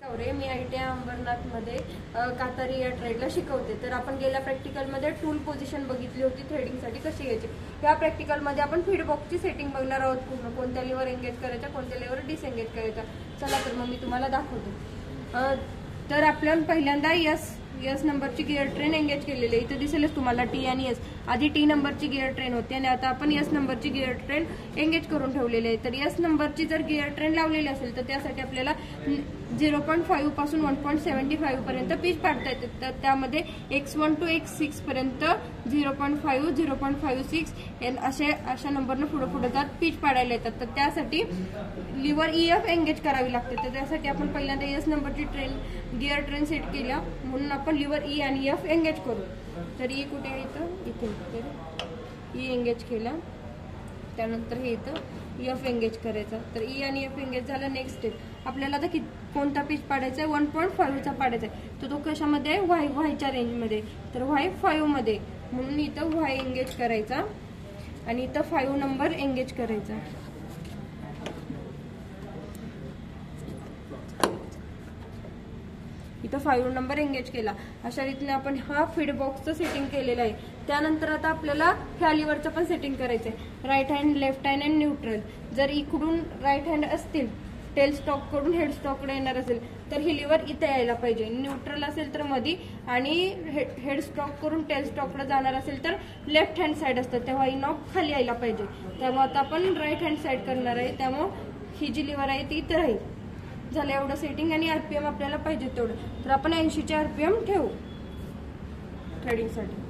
मी ITI अंबरनाथमध्ये कातारी या ट्रेडला शिकवते। तर आपण गेल्या प्रॅक्टिकलमध्ये टूल पोझिशन बघितली होती थ्रेडिंगसाठी कशी घ्यायची। या प्रॅक्टिकलमध्ये आपण फीड बॉक्सची सेटिंग बघणार आहोत। पूर्ण कोणत्या लिव्हर एंगेज करायचा, कोणत्या लिव्हर डिसएंगेज करायचा। चला तर मग मी तुम्हाला दाखवते। तर आपण पहिल्यांदा एस नंबरची गिअर ट्रेन एंगेज केलेली आहे। इथे दिसेलच तुम्हाला टी आणि एस। आधी टी नंबरची गिअर ट्रेन होती आणि आता आपण एस नंबरची गिअर ट्रेन एंगेज करून ठेवलेली आहे। तर एस नंबरची जर गिअर ट्रेन लावलेली असेल तर त्यासाठी आपल्याला 0.5 पासून 1.75 पर्यंत पीच पाडता येते। तर त्यामध्ये x1 to x6 पर्यंत 0.5 0.56 अशा नंबरने पुढे जात पीच पाडायला येतात। तर त्यासाठी लिव्हर EF एंगेज करावी लागते। तर त्यासाठी आपण पहिल्यांदा एस नंबरची गिअर ट्रेन सेट केल्या, म्हणून आपण लिव्हर E आणि F एंगेज करू। तर E कुठे आहे? इथे E एंगेज केला, त्यानंतर हे इथं F एंगेज करायचा। तर E आणि F एंगेज झालं। नेक्स्ट स्टेप आपल्याला आता कोणता पीच पाडायचा आहे? 1.5 चा पाडायचा आहे। तर तो कशामध्ये आहे? वायच्या रेंजमध्ये। तर Y5 मध्ये, म्हणून इथं Y एंगेज करायचा आणि इथं 5 नंबर एंगेज करायचा। इथं 5 नंबर एंगेज केला। अशा रीतीने आपण हा फीड बॉक्सचं सेटिंग केलेलं आहे। त्यानंतर आता आपल्याला ह्या लिव्हरचं पण सेटिंग करायचं आहे। राईट हँड, लेफ्ट हँड आणि न्यूट्रल। जर इकडून राईट हँड असतील, टेल स्टॉक कडून हेड स्टॉककडे येणार असेल तर ही लिव्हर इथे यायला पाहिजे। न्यूट्रल असेल तर मधी, आणि हेड स्टॉक करून टेल स्टॉककडे जाणार असेल तर लेफ्ट हँड साइड असतं, तेव्हा ही नॉक खाली यायला पाहिजे। त्यामुळे आता आपण राईट हँड साइड करणार आहे, त्यामुळे ही जी लिव्हर आहे ती इथे राहील। झालं एवढं सेटिंग। आणि RPM आपल्याला पाहिजे तेवढं, तर आपण 80चे RPM ठेवू थ्रेडिंगसाठी।